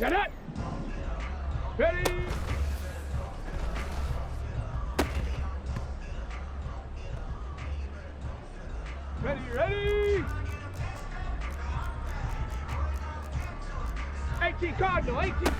Get it! Ready! Ready! 18 Cardinal, 18!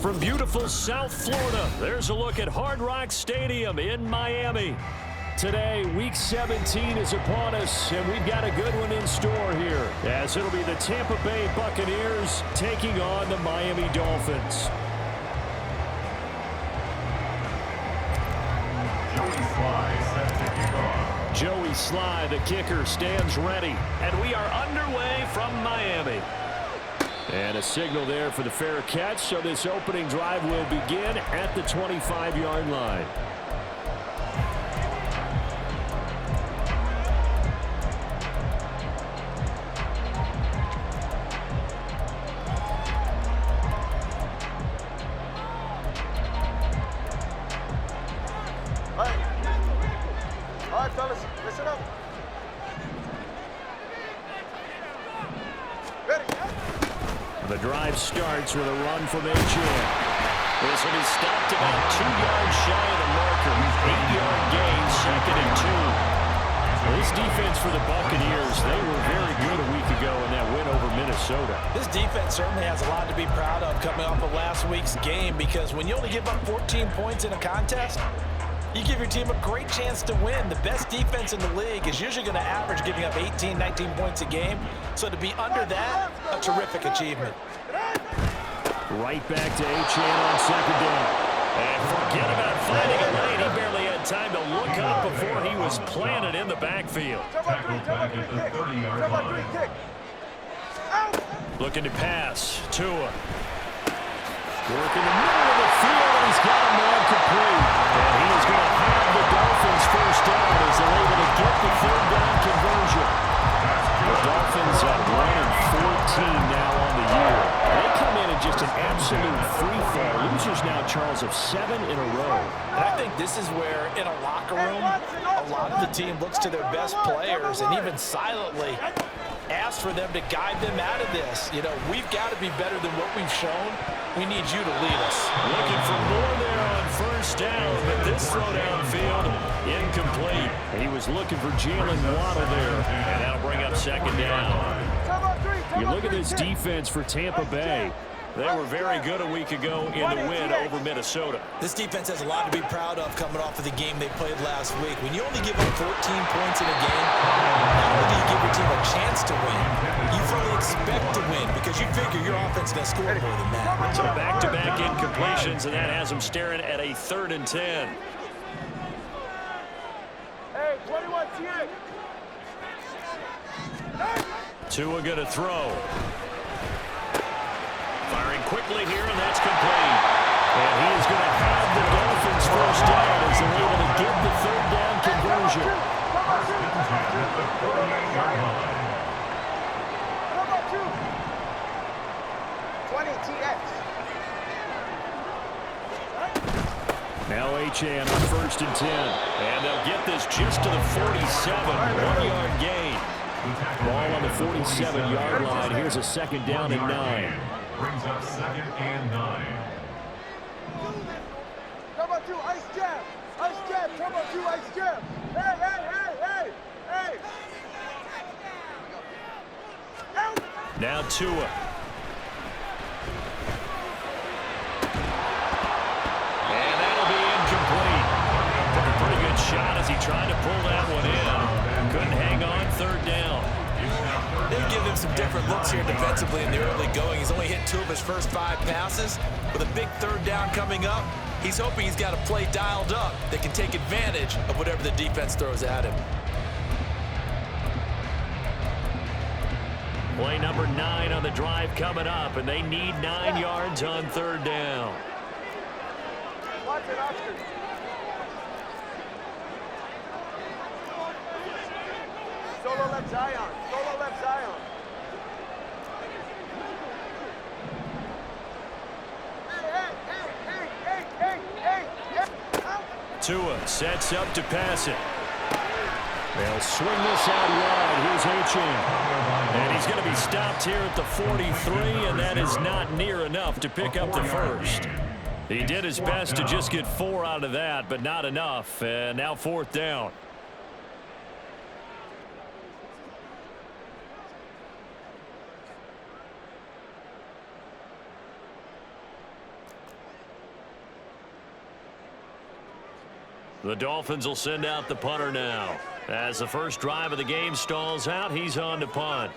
From beautiful South Florida, there's a look at Hard Rock Stadium in Miami. Today, Week 17 is upon us, and we've got a good one in store here, as it'll be the Tampa Bay Buccaneers taking on the Miami Dolphins. Joey Sly, the kicker, stands ready, and we are underway from Miami. And a signal there for the fair catch, so this opening drive will begin at the 25-yard line. All right, fellas, listen up. Ready? The drive starts with a run from Etienne. This will be stopped about 2 yards shy of the marker. 8-yard gain, 2nd and 2. This defense for the Buccaneers, they were very good a week ago in that win over Minnesota. This defense certainly has a lot to be proud of coming off of last week's game, because when you only give up 14 points in a contest, you give your team a great chance to win. The best defense in the league is usually going to average giving up 18, 19 points a game. So to be under that, a terrific achievement. Right back to Etienne on 2nd down. And forget about finding a lane. He barely had time to look up before he was planted in the backfield. Looking to pass. Tua. Work in the middle of the field, and he's got a man complete. And he is going to have the Dolphins first down as they're able to get the 3rd down conversion. The Dolphins at 1-14 now on the year. They come in just an absolute free-fall. Losers now, Charles, of 7 in a row. And I think this is where, in a locker room, a lot of the team looks to their best players and even silently ask for them to guide them out of this. You know, we've got to be better than what we've shown. We need you to lead us. Looking for more there on 1st down, but this throw downfield incomplete. And he was looking for Jalen Waddle there, and that'll bring up 2nd down. You look at this defense for Tampa Bay. They were very good a week ago in the win over Minnesota. This defense has a lot to be proud of coming off of the game they played last week. When you only give up 14 points in a game, not only do you give your team a chance to win, you fully expect to win because you figure your offense is going to score more than that. So back-to-back incompletions, and that has them staring at a 3rd and 10. Hey, 21 TX. Tua going to throw. Firing quickly here, and that's complete. And he is going to have the Dolphins first down as they're able to get the 3rd down conversion. Now Etienne on 1st and 10. And they'll get this just to the 47. 1-yard gain. Ball on the 47-yard line. Here's a 2nd down and 9. Brings up 2nd and 9. Turbo 2, ice jab. Ice jab, turbo 2, ice jab. Hey, hey, hey, hey, hey. Now Tua. And that'll be incomplete. Took a pretty good shot as he tried to pull that one in. Couldn't hang on, 3rd down. They've given him some different looks here defensively in the early going. He's only hit 2 of his first 5 passes. With a big 3rd down coming up, he's hoping he's got a play dialed up that can take advantage of whatever the defense throws at him. Play number 9 on the drive coming up, and they need 9 yards on 3rd down. Watch it, Oscar. Solo left Zion. Solo left Zion. Tua sets up to pass it. They'll swing this out wide. Here's Etienne. And he's going to be stopped here at the 43, and that is not near enough to pick up the first. He did his best to just get 4 out of that, but not enough. And now 4th down. The Dolphins will send out the punter now. As the first drive of the game stalls out, he's on to punt.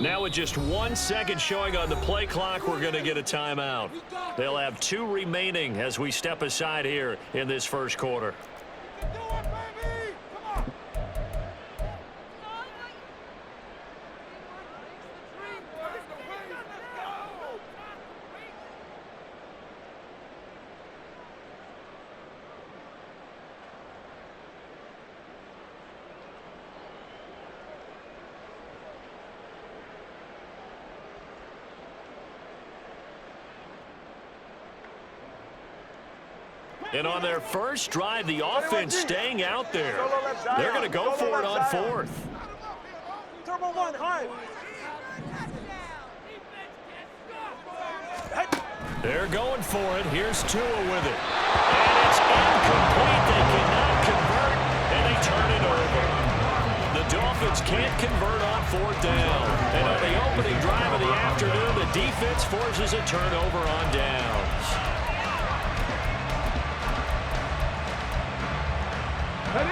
Now with just 1 second showing on the play clock, we're going to get a timeout. They'll have 2 remaining as we step aside here in this first quarter. And on their first drive, the offense staying out there. They're going to go for it on 4th. Turbo 1, high. They're going for it. Here's Tua with it. And it's incomplete. They cannot convert, and they turn it over. The Dolphins can't convert on 4th down. And on the opening drive of the afternoon, the defense forces a turnover on downs.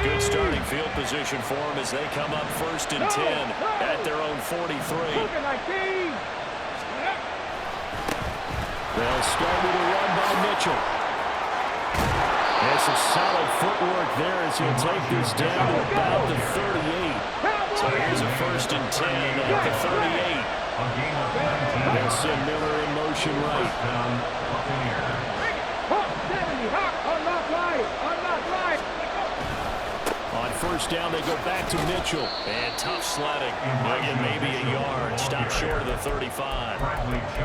Good starting field position for them as they come up 1st and 10 at their own 43. They'll start with a run by Mitchell. That's a solid footwork there as he'll take this down to about the 38. So here's a 1st and 10 at the 38. They'll send Miller in motion right. On 1st down, they go back to Mitchell. And tough sledding. Again, maybe a yard. Stop short of the 35.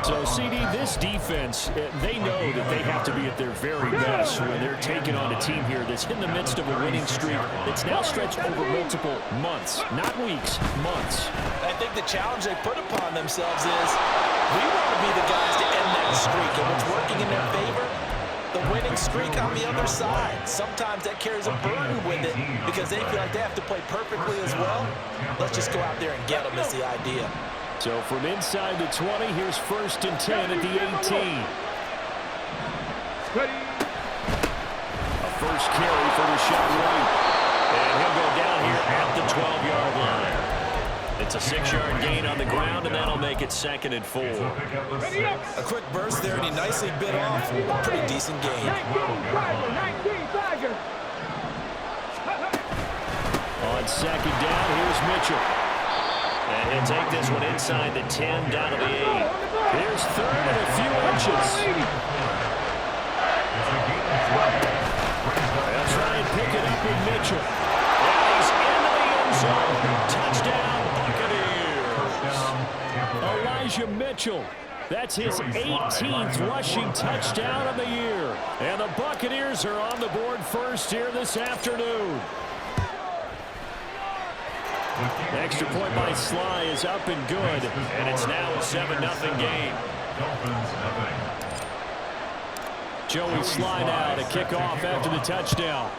So, CD, this defense, they know that they have to be at their very best when they're taking on a team here that's in the midst of a winning streak that's now stretched over multiple months. Not weeks, months. I think the challenge they put upon themselves is we want to be the guys to end that streak. And what's working in their favor? The winning streak on the other side. Sometimes that carries a burden with it because they feel like they have to play perfectly as well. Let's just go out there and get them is the idea. So from inside the 20, here's 1st and 10 at the 18. A first carry for the shot right. And he'll go down here at the 12-yard line. It's a 6-yard gain on the ground, and that'll make it 2nd and 4. A quick burst there, and he nicely bit off. A pretty decent gain. On 2nd down, here's Mitchell. And he'll take this one inside the 10, down to the 8. Here's 3rd and a few inches. They'll try and pick it up with Mitchell. And he's into the end zone. Touchdown. Elijah Mitchell. That's his 18th rushing touchdown of the year. And the Buccaneers are on the board first here this afternoon. Extra point by Sly is up and good. And it's now a 7-0 game. Joey Sly now to kick off after the touchdown.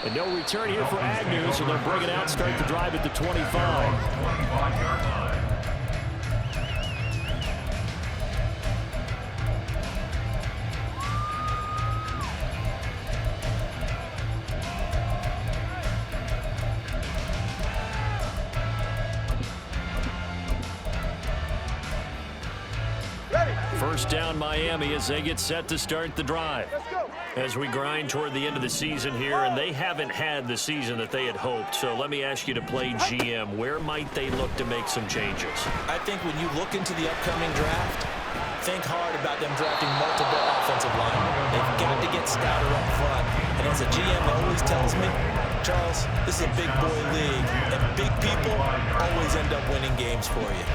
And no return here for Agnew, so they'll bring it out, start the drive at the 25. First down Miami as they get set to start the drive. As we grind toward the end of the season here, and they haven't had the season that they had hoped. So let me ask you to play GM. Where might they look to make some changes? I think when you look into the upcoming draft, think hard about them drafting multiple offensive linemen. They've got to get stouter up front. And as a GM always tells me, Charles, this is a big boy league, and big people always end up winning games for you.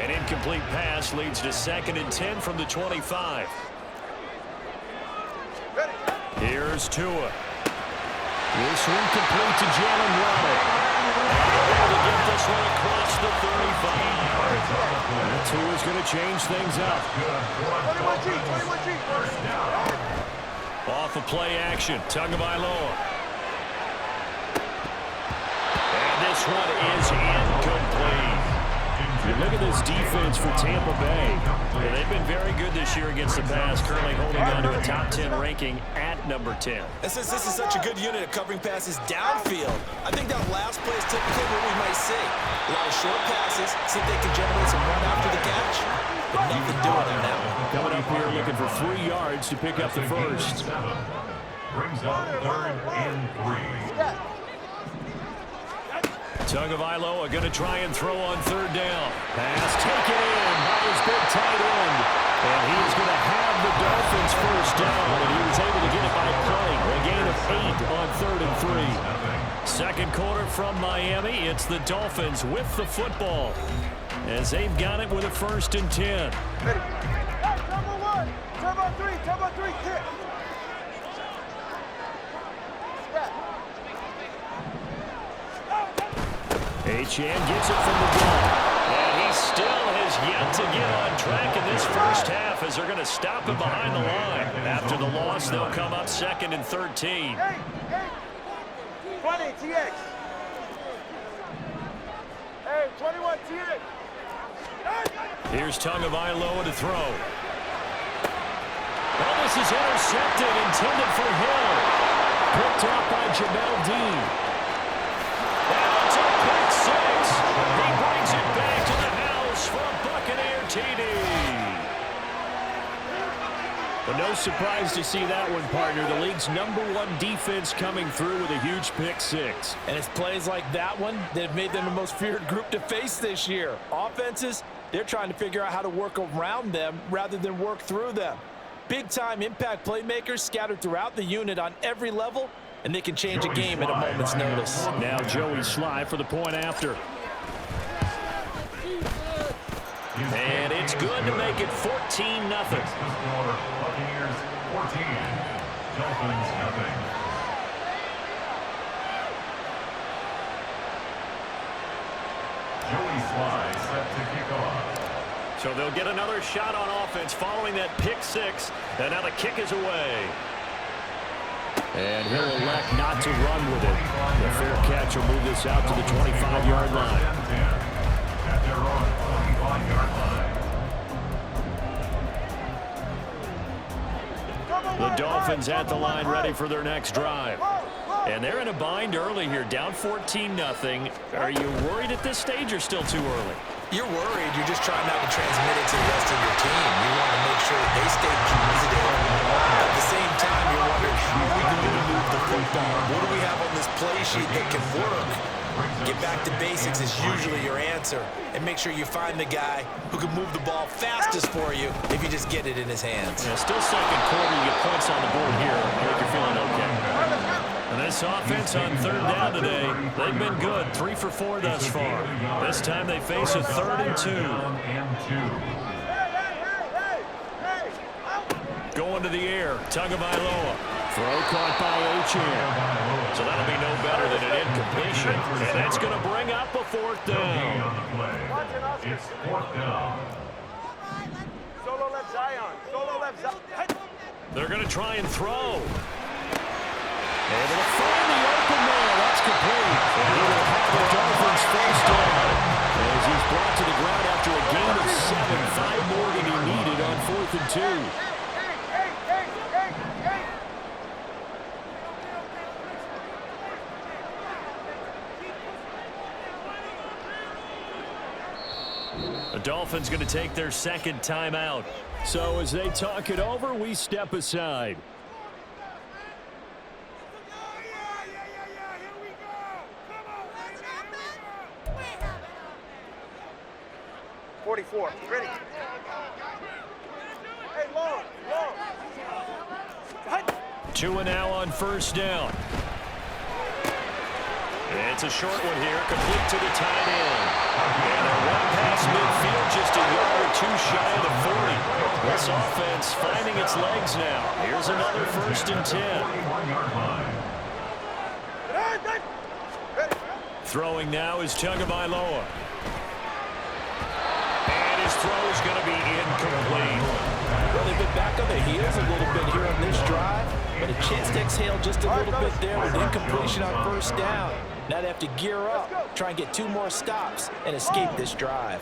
An incomplete pass leads to 2nd and 10 from the 25. Here's Tua. This one complete to Jalen Waddle. Able to get this one across the 35. That's who is going to change things up. 21G. Off of play action, Tagovailoa. And this one is incomplete. You look at this defense for Tampa Bay. Yeah, they've been very good this year against the pass, currently holding on to a top 10 ranking at number 10. And since this is such a good unit of covering passes downfield, I think that last play is typically what we might see. A lot of short passes, see if they can generate some run after the catch, but nothing doing on that one. Coming up here looking for 3 yards to pick up the first. Brings up 3rd and 3. Tagovailoa going to try and throw on 3rd down. Pass taken in by his big tight end. And he is going to have the Dolphins first down. And he was able to get it by playing. A gain of 8 on 3rd and 3. Second quarter from Miami. It's the Dolphins with the football, as they've got it with a 1st and 10. Hey, turbo 1, turbo 3, kick. Achane gets it from the ball. And he still has yet to get on track in this first half, as they're going to stop him behind the line. After the loss, they'll come up 2nd and 13. 20, TX. Hey, 21, TX. Here's Tagovailoa to throw. Well, this is intercepted, intended for Hill. Picked up by Jamel Dean. And it's a pick 6. He brings it back to the house for a Buccaneer TD. But no surprise to see that one, partner. The league's #1 defense coming through with a huge pick 6. And it's plays like that one that have made them the most feared group to face this year. Offenses, they're trying to figure out how to work around them rather than work through them. Big-time impact playmakers scattered throughout the unit on every level, and they can change a game at a moment's notice. Now Joey Sly for the point after. And it's good to make it 14-0. Buccaneers 14, Dolphins 0. Joey Sly set to kick off. So they'll get another shot on offense following that pick 6. And now the kick is away. And he'll elect not to run with it. The fair catch will move this out to the 25-yard line. At their own 25-yard line. The Dolphins at the line, ready for their next drive. And they're in a bind early here, down 14-0. Are you worried at this stage or still too early? You're worried. You're just trying not to transmit it to the rest of your team. You want to make sure that they stay positive. At the same time, you're wondering, how are we going to move the football? What do we have on this play sheet that can work? Get back to basics is usually your answer. And make sure you find the guy who can move the ball fastest for you if you just get it in his hands. Yeah, still second quarter. You get points on the board here. I think you're feeling okay. And this offense on 3rd down today, they've been good. 3 for 4 thus far. This time they face a 3rd and 2. Going to the air, Tagovailoa. Throw caught by Achane. So that'll be no better than an incompletion. And that's going to bring up a 4th down. It's 4th down. Solo left Zion. Solo left Zion. They're going to try and throw. Able to find the open man. That's complete. And he will have the Dolphins first down, as he's brought to the ground after a gain of 7. 5 more than he needed on 4th and 2. The Dolphins going to take their 2nd timeout. So as they talk it over, we step aside. 44. Ready. Hey, long. 2 and now on 1st down. It's a short one here, complete to the tight end. And a run past midfield, just a yard or 2 shy of the 40. This offense finding its legs now. Here's another 1st and 10. Throwing now is Tagovailoa. And his throw is going to be incomplete. Well, they've been back on their heels a little bit here on this drive, but a chance to exhale just a little bit there with incompletion on first down. Now they have to gear up, try and get 2 more stops, and escape this drive.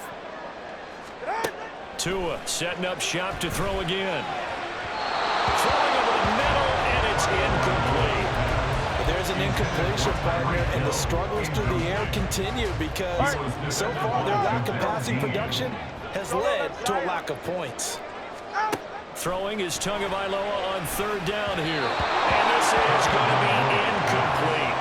Tua setting up shop to throw again. Throwing over the middle, and it's incomplete. But there's an incompletion, partner, and the struggles through the air continue because so far their lack of passing production has led to a lack of points. Throwing is Tagovailoa on 3rd down here. And this is going to be incomplete.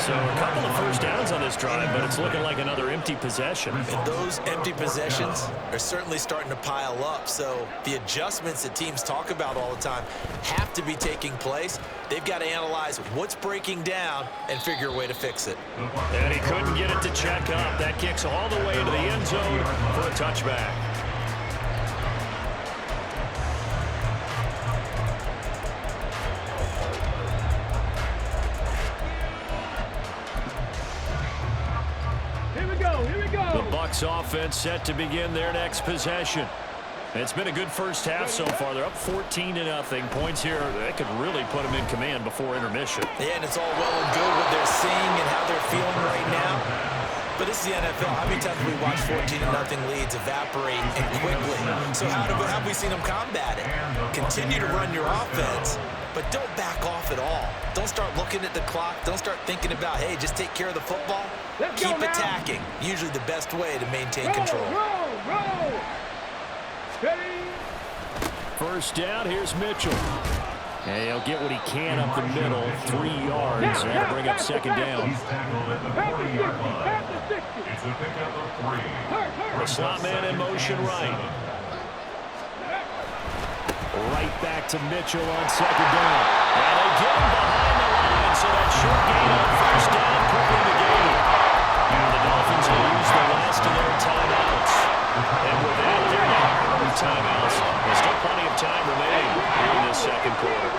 So a couple of first downs on this drive, but it's looking like another empty possession. And those empty possessions are certainly starting to pile up. So the adjustments that teams talk about all the time have to be taking place. They've got to analyze what's breaking down and figure a way to fix it. And he couldn't get it to check up. That kicks all the way into the end zone for a touchback. The Bucs offense set to begin their next possession. It's been a good first half so far. They're up 14-0. Points here that could really put them in command before intermission. Yeah, and it's all well and good what they're seeing and how they're feeling right now. But this is the NFL. How many times have we watched 14-0 leads evaporate and quickly? So how have we seen them combat it? Continue to run your offense, but don't back off at all. Don't start looking at the clock. Don't start thinking about, hey, just take care of the football. Keep attacking. Usually the best way to maintain control. Roll. Ready. First down, here's Mitchell. And he'll get what he can up the middle, 3 yards, and that'll bring up 2nd down. He's tackled at the 40-yard line. It's a pickup of 3. The slot man in motion right. Right back to Mitchell on 2nd down. And they get him behind the line, so that short gain on first down could be the game. And the Dolphins will use the last of their timeouts. And with that, they're not out of timeouts. There's still plenty of time remaining here in this 2nd quarter.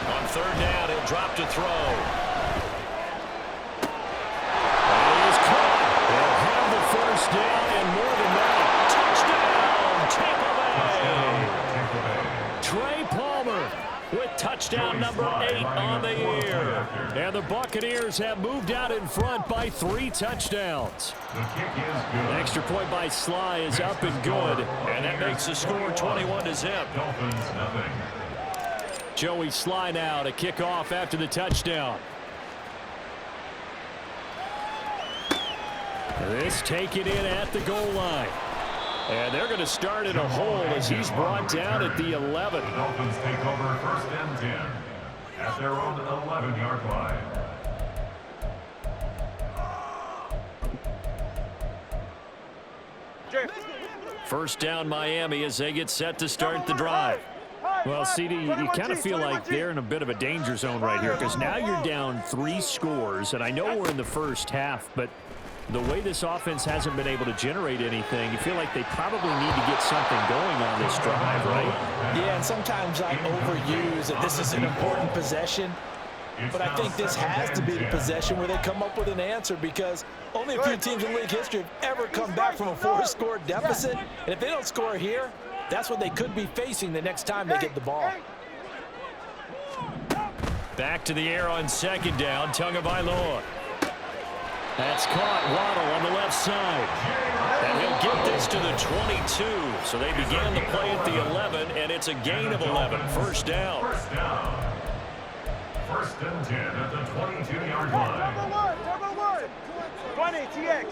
On 3rd down, he'll drop to throw. Down and more than that. Touchdown, Tampa Bay. Trey Palmer with touchdown number 8 on the year. And the Buccaneers have moved out in front by 3 touchdowns. The kick is good. An extra point by Sly is up and good. And that makes the score 21-0. Dolphins nothing. Joey Sly now to kick off after the touchdown. This taken in at the goal line. And they're going to start in a hole as he's brought down at the 11. The Dolphins take over 1st and 10 at their own 11-yard line. First down Miami as they get set to start the drive. Well, CD, you kind of feel like they're in a bit of a danger zone right here because now you're down 3 scores. And I know we're in the first half, but the way this offense hasn't been able to generate anything, you feel like they probably need to get something going on this drive, right? Yeah, and sometimes I overuse that this is an important possession. But I think this has to be the possession where they come up with an answer because only a few teams in league history have ever come back from a 4-score deficit. And if they don't score here, that's what they could be facing the next time they get the ball. Back to the air on 2nd down, Tagovailoa. That's caught. Waddle on the left side. And he'll get this to the 22. So they began the play at the 11, and it's a gain of 11. First down. 1st and 10 at the 22-yard line. Turbo 1. 20, TX.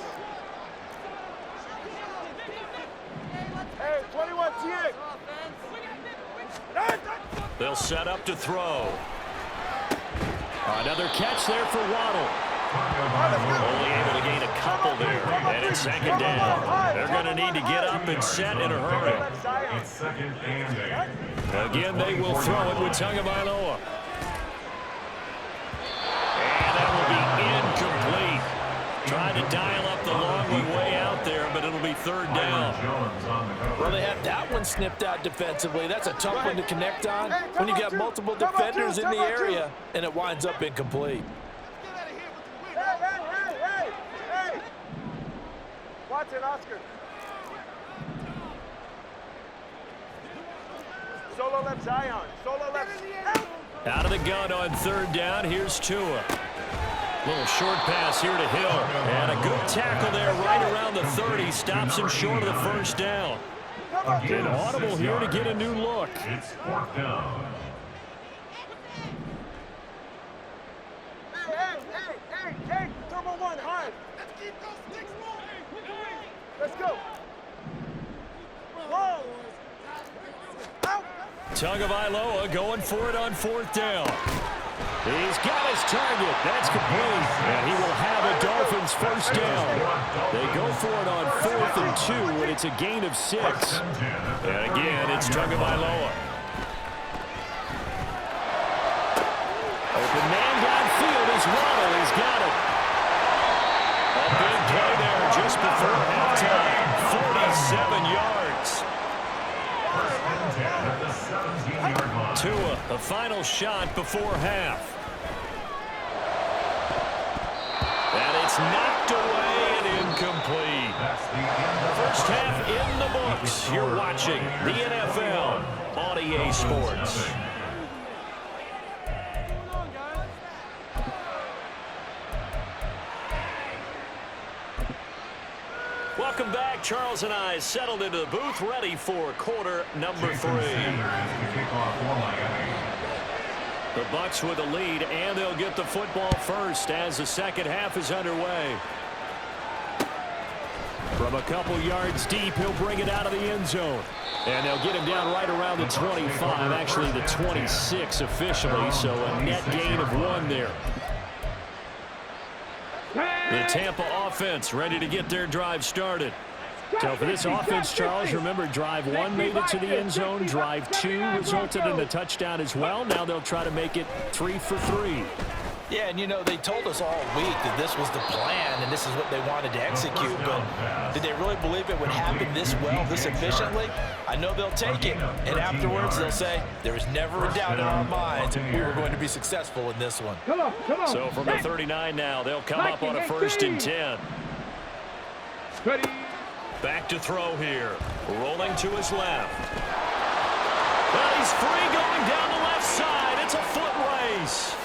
Hey, 21, TX. They'll set up to throw. Another catch there for Waddle. Only able to gain a couple there, and it's 2nd down. They're going to need to get up and set in a hurry. It's 2nd and 8. Again, they will throw it with Tagovailoa. And that will be incomplete. Trying to dial up the long one way out there, but it'll be third down. Well, they had that one snipped out defensively. That's a tough one to connect on when you got multiple defenders in the area, and it winds up incomplete. Hey! Watson, Oscar. Solo left Zion. Solo left. Out of the gun on third down. Here's Tua. Little short pass here to Hill. And a good tackle there right around the 30. Stops him short of the first down. An audible here to get a new look. It's fourth down. Hey, Turbo 1, hard. Let's keep those sticks moving. Let's go. Whoa. Out. Tagovailoa going for it on fourth down. He's got his target. That's complete. And he will have a Dolphins first down. They go for it on 4th and 2, and it's a gain of 6. And again, it's Tagovailoa. Open man downfield is Waddle. He's got it. A big play there just before halftime. 47 yards. Tua, the final shot before half. And it's knocked away and incomplete. First half in the books. You're watching the NFL on EA Sports. Welcome back. Charles and I settled into the booth, ready for quarter number 3. The Bucs with a lead, and they'll get the football first as the second half is underway. From a couple yards deep, he'll bring it out of the end zone. And they'll get him down right around the 25, actually the 26 officially, so a net gain of 1 there. The Tampa offense ready to get their drive started. So for this offense, Charles, remember drive 1 made it to the end zone. Drive 2 resulted in a touchdown as well. Now they'll try to make it 3 for 3. Yeah, and you know, they told us all week that this was the plan and this is what they wanted to execute, but did they really believe it would happen this well, this efficiently? I know they'll take it, and afterwards they'll say, there was never a doubt in our minds we were going to be successful in this one. Come on. So from the 39 now, they'll come up on a 1st and 10. Ready. Back to throw here. Rolling to his left. Well, he's free going down the left side. It's a foot race.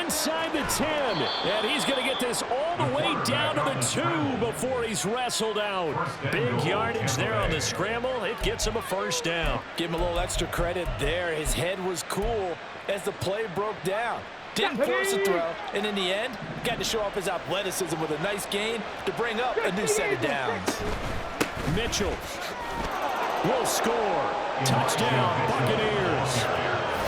Inside the 10, and he's going to get this all the way down to the 2 before he's wrestled out. Big yardage there on the scramble. It gets him a first down. Give him a little extra credit there. His head was cool as the play broke down. Didn't force a throw, and in the end, got to show off his athleticism with a nice gain to bring up a new set of downs. Mitchell will score. Touchdown, Buccaneers.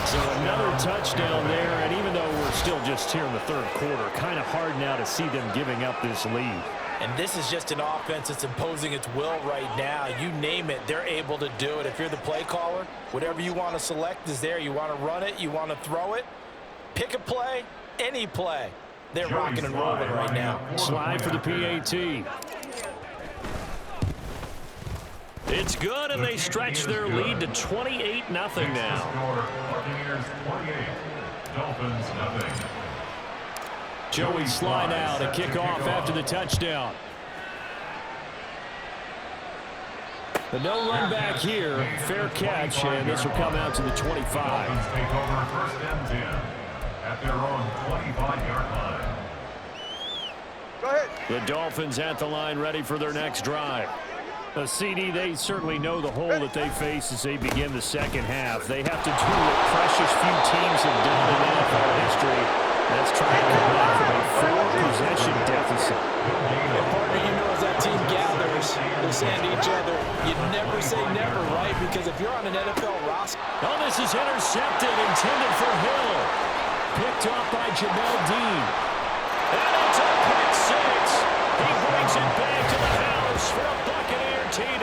So another touchdown there, and even though we're still just here in the 3rd quarter, kind of hard now to see them giving up this lead. And this is just an offense that's imposing its will right now. You name it, they're able to do it. If you're the play caller, whatever you want to select is there. You want to run it, you want to throw it, pick a play, any play. They're rocking and rolling right now. Slide for the PAT. It's good, and they stretch their lead to 28-0 now. Buccaneers 28, Dolphins 0. Joey Sly now to kick off after the touchdown. The no run back here, fair catch, and this will come out to the 25. Dolphins take over 1st and 10 at their own 25-yard line. Go ahead. The Dolphins at the line, ready for their next drive. A CD, they certainly know the hole that they face as they begin the second half. They have to do what precious few teams have done in NFL history. That's try to come back from a 4-possession deficit. And partner, you know, as that team gathers, they're saying to each other, you never say never, right? Because if you're on an NFL roster. Oh, this is intercepted, intended for Hill. Picked off by Jamel Dean. And it's a pick 6. He brings it back to the house for a Buccaneer TD.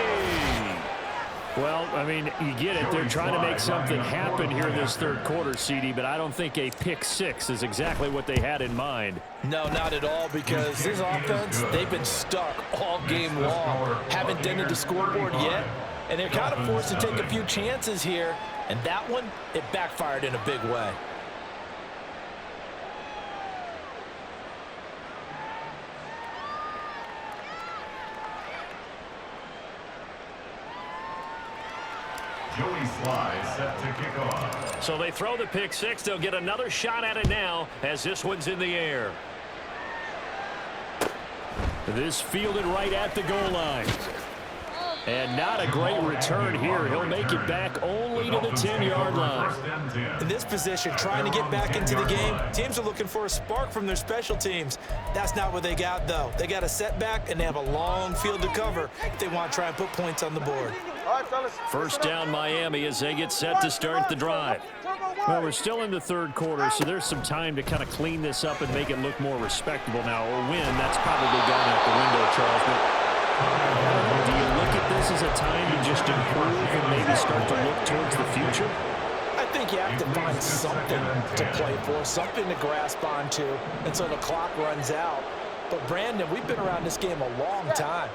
Well, I mean, you get it. They're trying to make something happen here in this third quarter, CD, but I don't think a pick six is exactly what they had in mind. No, not at all, because this offense, they've been stuck all game long. Haven't dented the scoreboard yet, and they're kind of forced to take a few chances here, and that one, it backfired in a big way. Joey Sly set to kick off. So they throw the pick six. They'll get another shot at it now as this one's in the air. This fielded right at the goal line. And not a great return here. He'll make it back only to the 10-yard line. In this position, trying to get back into the game, teams are looking for a spark from their special teams. That's not what they got, though. They got a setback, and they have a long field to cover if they want to try and put points on the board. First down Miami as they get set to start the drive. Well, we're still in the third quarter, so there's some time to kind of clean this up and make it look more respectable now. A win, that's probably gone out the window, Charles. But do you look at this as a time to just improve and maybe start to look towards the future? I think you have to find something to play for, something to grasp onto until the clock runs out. But, Brandon, we've been around this game a long time.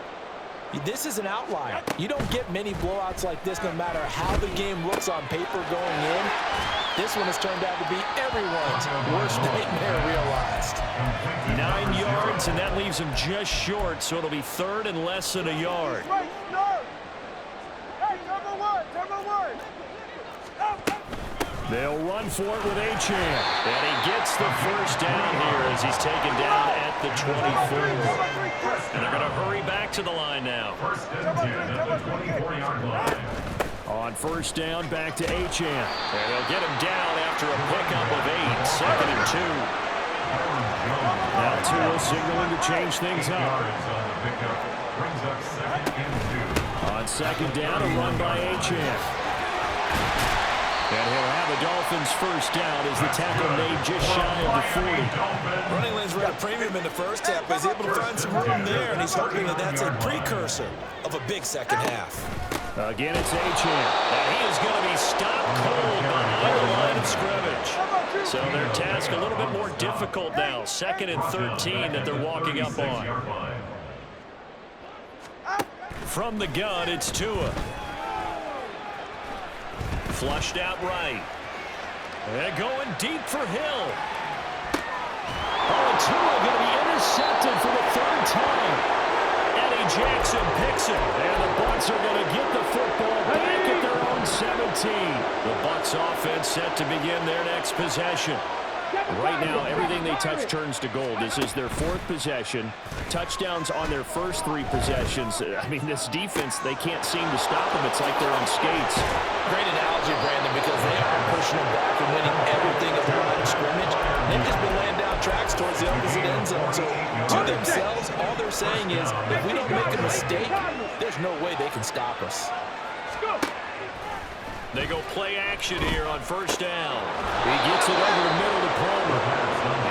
This is an outlier. You don't get many blowouts like this no matter how the game looks on paper going in. This one has turned out to be everyone's worst nightmare realized. 9 yards, and that leaves him just short, so it'll be third and less than a yard. They'll run for it with Achane. And he gets the first down here as he's taken down at the 24. And they're going to hurry back to the line now. First and 10 at the 24-yard line. On first down, back to Achane. And they'll get him down after a pickup of 8. Second and 2. Now Tua signaling to change things up. Brings up second and 2. On second down, a run by Achane. And he'll have the Dolphins first down as the tackle made just shy of the 40. Running lanes were at a premium in the first half, but he's able to find some room there, and he's hoping that that's a precursor of a big second half. Again, it's Achane. And he is going to be stopped cold behind the line of scrimmage. So their task a little bit more difficult now. Second and 13 that they're walking up on. From the gun, it's Tua. Flushed out right. And going deep for Hill. Oh, Tua going to be intercepted for the third time. Eddie Jackson picks it. And the Bucs are going to get the football back at their own 17. The Bucs offense set to begin their next possession. Right now, everything they touch turns to gold. This is their fourth possession. Touchdowns on their first 3 possessions. I mean, this defense, they can't seem to stop them. It's like they're on skates. Great analogy, Brandon, because they are pushing them back and winning everything at the line of scrimmage. They've just been laying down tracks towards the opposite end zone. So, to themselves, all they're saying is, if we don't make a mistake, there's no way they can stop us. They go play action here on first down. He gets it over the middle to Palmer.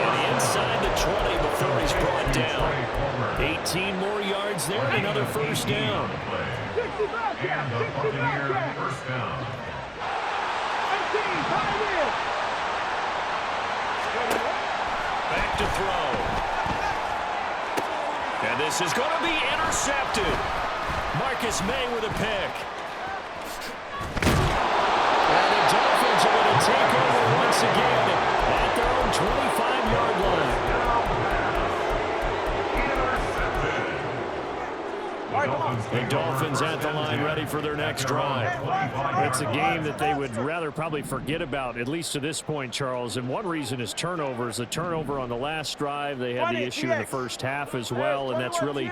And inside the 20 before he's brought down. 18 more yards there and another first down. And the Buccaneers first down. Back to throw. And this is going to be intercepted. Marcus May with a pick. And the Dolphins are going to take over once again at their own 25-yard line. The Dolphins at the line ready for their next drive. It's a game that they would rather probably forget about, at least to this point, Charles. And one reason is turnovers. The turnover on the last drive, they had the issue in the first half as well, and that's really,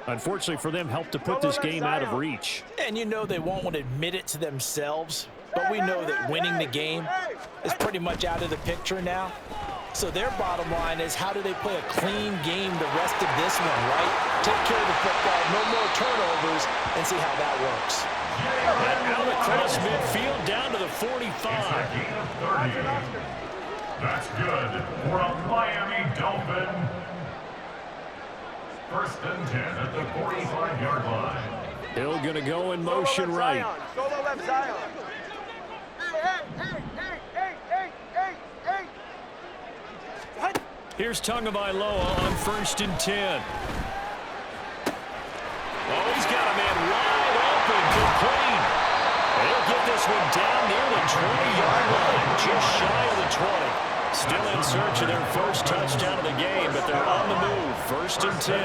unfortunately for them, helped to put this game out of reach. And you know they won't want to admit it to themselves, but we know that winning the game is pretty much out of the picture now. So their bottom line is, how do they play a clean game the rest of this one, right? Take care of the football, no more turnovers, and see how that works. And out across midfield down to the 45. That's good for a Miami Dolphin. First and 10 at the 45-yard line. Hill going to go in motion right. Solo left Zion. Hey. Here's Tagovailoa on 1st and 10. Oh, he's got a man wide open, complete. They'll get this one down near the 20-yard line, just shy of the 20. Still in search of their first touchdown of the game, but they're on the move. 1st and 10.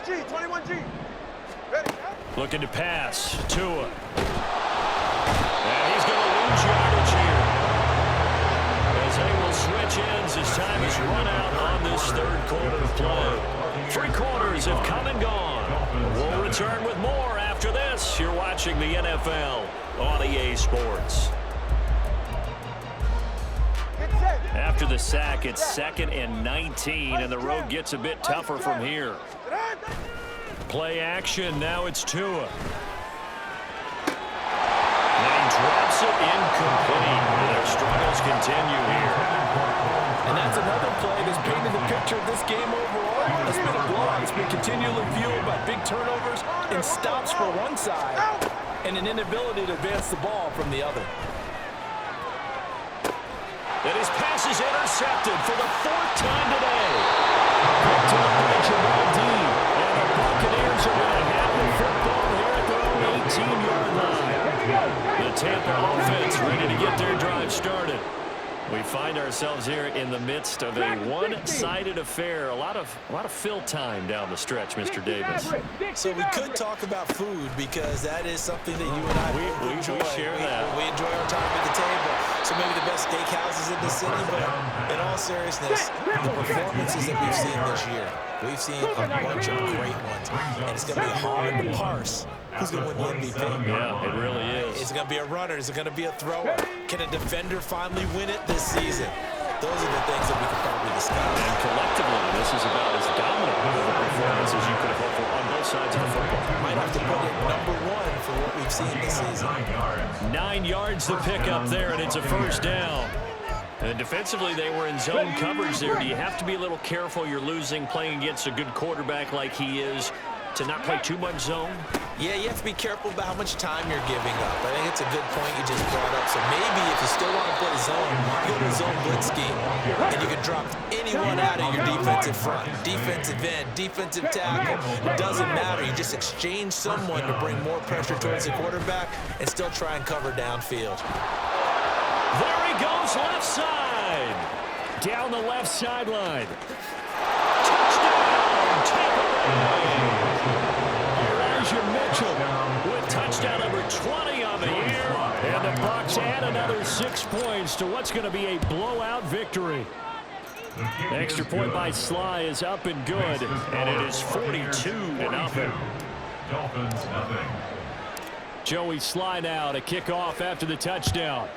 21G. Ready? Looking to pass. Tua. And he's going to lose yardage here. As they will switch ends as time is run out on this 3rd quarter play. 3 quarters have come and gone. We'll return with more after this. You're watching the NFL on EA Sports. After the sack, it's 2nd and 19, and the road gets a bit tougher from here. Play action, now it's Tua. And he drops it incomplete. Their struggles continue here. And that's another play that's painted the picture of this game overall. It's been a blowout. It's been continually fueled by big turnovers and stops for one side and an inability to advance the ball from the other. And his pass is intercepted for the 4th time today. Picked up by Jamal Dean. And the Buccaneers are going to have the football here at their own 18-yard line. The Tampa offense ready to get their drive started. We find ourselves here in the midst of a one-sided affair. A lot of fill time down the stretch, Mr. Davis. So we could talk about food because that is something that you and I enjoy. We share that. We enjoy our time at the table. So maybe the best steakhouses in the city, but in all seriousness, the performances that we've seen this year, we've seen a bunch of great ones, and it's going to be hard to parse who's going to win the MVP. Yeah, it really is. Is it going to be a runner? Is it going to be a thrower? Can a defender finally win it this season? Those are the things that we could probably discuss. And collectively, this is about as dominant of a performance as you could have hoped for on both sides of the football. Might have to put it number 1 for what we've seen this season. 9 yards the pickup there, and it's a 1st down. And defensively, they were in zone coverage there. Do you have to be a little careful? You're losing, playing against a good quarterback like he is, to not play too much zone? Yeah, you have to be careful about how much time you're giving up. I think it's a good point you just brought up. So maybe if you still want to play zone, you go to zone blitz scheme, and you can drop anyone out of your defensive front. Defensive end, defensive tackle. It doesn't matter. You just exchange someone to bring more pressure towards the quarterback and still try and cover downfield. There he goes, left side. Down the left sideline. Touchdown, Tampa Bay. Elijah Mitchell with touchdown number 20 on the year. And the Bucs add another 6 points to what's going to be a blowout victory. Extra point by Sly is up and good, and it is 42-0. Dolphins, nothing. Joey Sly now to kick off after the touchdown.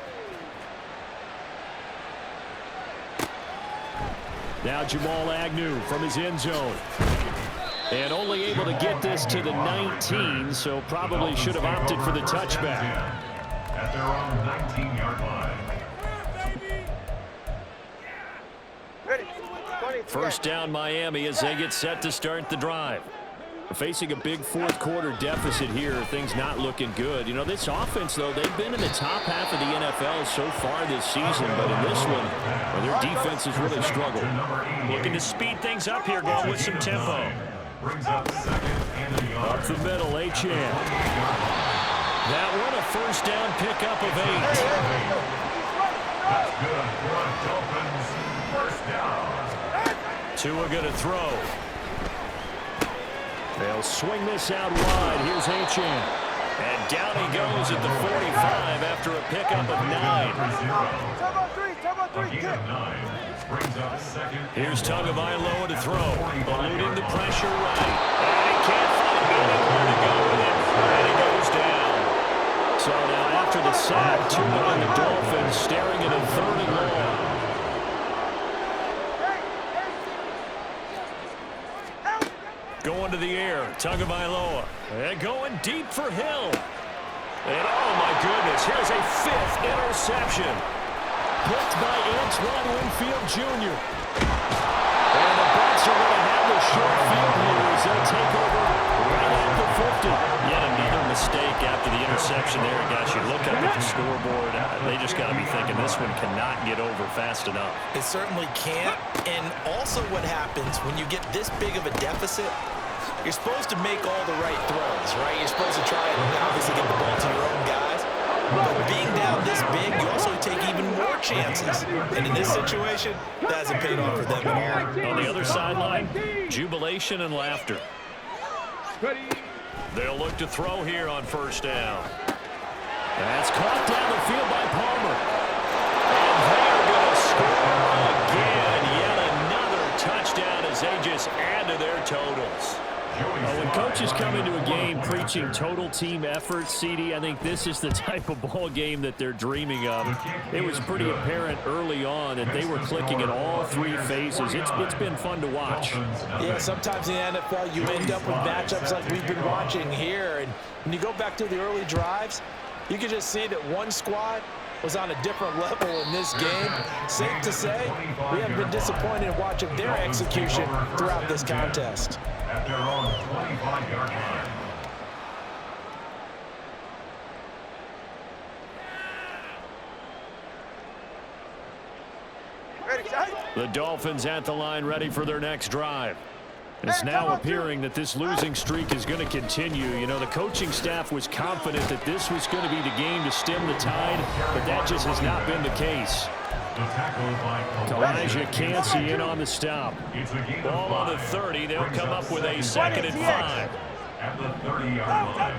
Now Jamal Agnew from his end zone. And only able to get this to the 19, so probably should have opted for the touchback. At their own 19-yard line. Ready? 1st down Miami as they get set to start the drive. Facing a big 4th quarter deficit here, things not looking good. You know, this offense, though, they've been in the top half of the NFL so far this season, but in this one, well, their defense has really struggled. Looking to speed things up here, going with some tempo. Brings up 2nd and a yard. Up the middle, Achane. That one a 1st down pickup of 8. That's good for a Dolphins 1st down. Tua going to throw. They'll swing this out wide. Here's Achane. And down he goes at the 45 after a pickup of 9. Brings up 2nd. Here's Tagovailoa to throw. Eluding the pressure right. And he can't find anywhere to go with it. And he goes down. So now after the sack, Tua and the Dolphins staring at a 3rd and long. Going to the air, Tagovailoa. And going deep for Hill. And oh my goodness, here's a 5th interception. Picked by Antoine Winfield Jr. short field here as they'll take over right at the 50. Yet another mistake after the interception there. Guys, you look up at the scoreboard, they just got to be thinking this one cannot get over fast enough. It certainly can't. And also what happens when you get this big of a deficit, you're supposed to make all the right throws, right? You're supposed to try and obviously get the ball to your own guys. But being down this big, you also take even more chances. And in this situation, that hasn't paid off for them at all. On the other sideline, jubilation and laughter. They'll look to throw here on first down. That's caught down the field by Palmer. And they're going to score again. Yet another touchdown as they just add to their totals. When coaches come into a game preaching total team effort, CD, I think this is the type of ball game that they're dreaming of. It was pretty apparent early on that they were clicking in all three phases. It's been fun to watch. Yeah, sometimes in the NFL you end up with matchups like we've been watching here. And when you go back to the early drives, you can just see that one squad was on a different level in this game. Safe to say, we haven't been disappointed in watching their execution throughout this contest. At their own 25-yard line. Ready, Shaq? The Dolphins at the line ready for their next drive. It's now appearing that this losing streak is going to continue. You know, the coaching staff was confident that this was going to be the game to stem the tide, but that just has not been the case. Elijah Cansey in on the stop. Ball on the 30. They'll come up with a 2nd and 5. At the 30-yard line.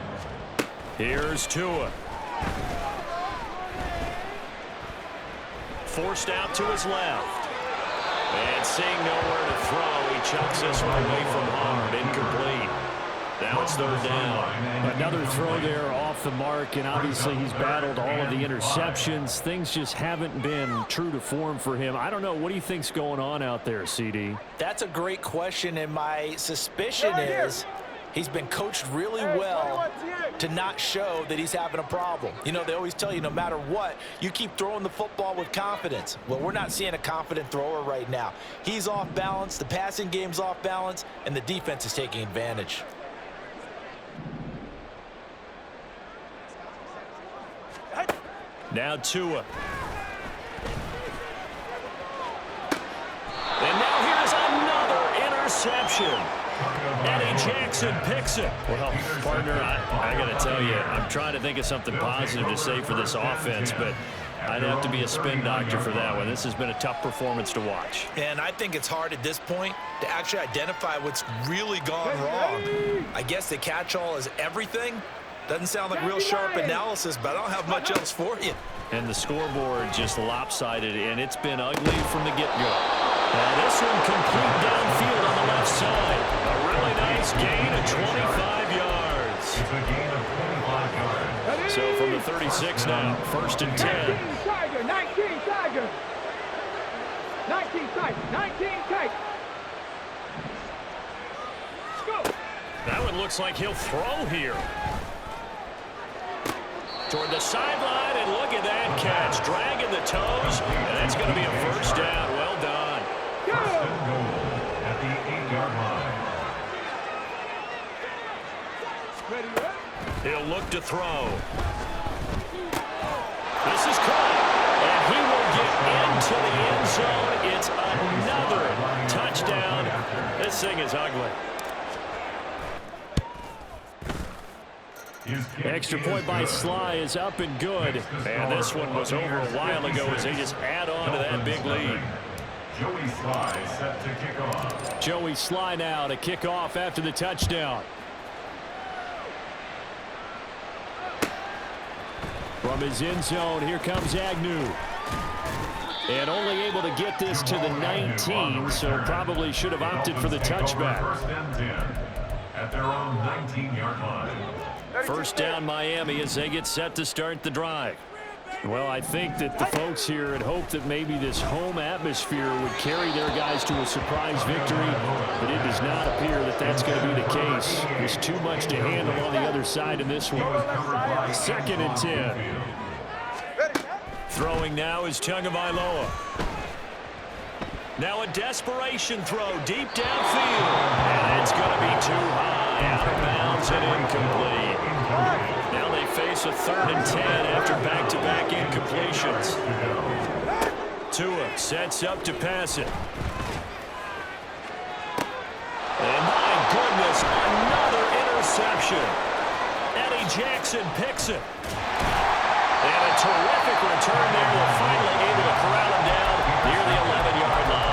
Here's Tua. Forced out to his left. And seeing nowhere to throw, he chucks this one away from harm. Incomplete. Now it's 3rd down. Another throw there off the mark, and obviously he's battled all of the interceptions. Things just haven't been true to form for him. I don't know. What do you think's going on out there, CD? That's a great question, and my suspicion is he's been coached really well to not show that he's having a problem. You know, they always tell you no matter what, you keep throwing the football with confidence. Well, we're not seeing a confident thrower right now. He's off balance, the passing game's off balance, and the defense is taking advantage. Now Tua. And now here's another interception. Eddie Jackson picks it. Well, partner, I got to tell you, I'm trying to think of something positive to say for this offense, but I'd have to be a spin doctor for that one. This has been a tough performance to watch. And I think it's hard at this point to actually identify what's really gone wrong. I guess the catch-all is everything. Doesn't sound like real sharp analysis, but I don't have much else for you. And the scoreboard just lopsided, and it's been ugly from the get-go. Now this one complete downfield on the left side. A really nice gain of 25 yards. It's a gain of 25 yards. So from the 36 now, 1st and 10. 19 Tiger, 19 Tiger. 19 Tiger, 19 Tiger. Go. That one looks like he'll throw here. Toward the sideline, and look at that catch. Dragging the toes, and that's going to be a 1st down. Well done. At the 8-yard line. He'll look to throw. This is caught, and he will get into the end zone. It's another touchdown. This thing is ugly. Extra point by Sly is up and good. And this one was over a while ago as they just add on to that big lead. Joey Sly set to kick off. Joey Sly now to kick off after the touchdown. From his end zone, here comes Agnew. And only able to get this to the 19, so probably should have opted for the touchback. 1st and 10 at their own 19-yard line. 1st down Miami as they get set to start the drive. Well, I think that the folks here had hoped that maybe this home atmosphere would carry their guys to a surprise victory, but it does not appear that that's going to be the case. There's too much to handle on the other side in this one. 2nd and 10. Now a desperation throw deep downfield. And it's going to be too high, out of bounds and incomplete. Now they face a 3rd and 10 after back-to-back incompletions. Tua sets up to pass it. And my goodness, another interception. Eddie Jackson picks it. And a terrific return there. They're finally able to corral him down near the 11-yard line.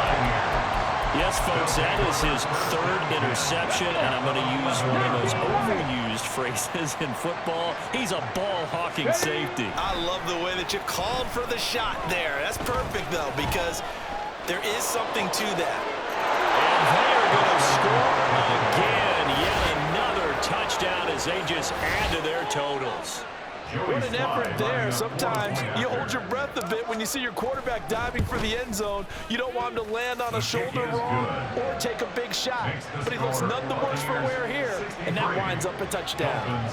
Yes, folks, that is his 3rd interception, and I'm going to use one of those overused phrases in football. He's a ball-hawking safety. I love the way that you called for the shot there. That's perfect, though, because there is something to that. And they're going to score again. Yet another touchdown as they just add to their totals. What an effort there. Sometimes you hold your breath a bit when you see your quarterback diving for the end zone. You don't want him to land on a shoulder wrong or take a big shot. But he looks none the worse for wear here, and that winds up a touchdown.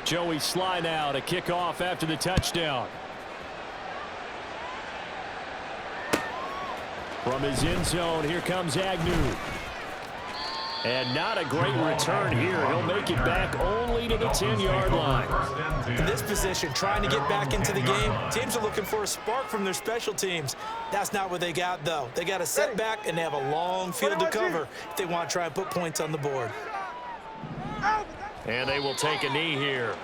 Joey Sly now to kick off after the touchdown. From his end zone, here comes Agnew. And not a great return here. He'll make it back only to the 10-yard line. In this position, trying to get back into the game, teams are looking for a spark from their special teams. That's not what they got, though. They got a setback, and they have a long field to cover if they want to try and put points on the board. And they will take a knee here.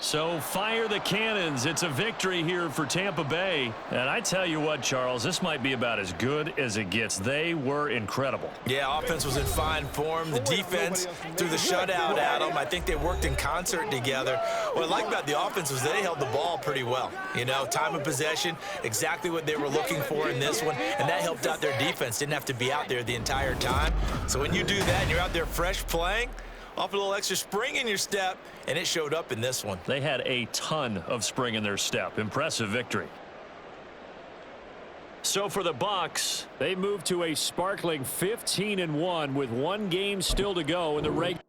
So fire the cannons. It's a victory here for Tampa Bay. And I tell you what, Charles, this might be about as good as it gets. They were incredible. Yeah, offense was in fine form. The defense threw the shutout at them. I think they worked in concert together. What I like about the offense was they held the ball pretty well. You know, time of possession, exactly what they were looking for in this one, and that helped out their defense. Didn't have to be out there the entire time. So when you do that and you're out there fresh playing, off a little extra spring in your step, and it showed up in this one. They had a ton of spring in their step. Impressive victory. So for the Bucs, they moved to a sparkling 15-1 with one game still to go in the regular.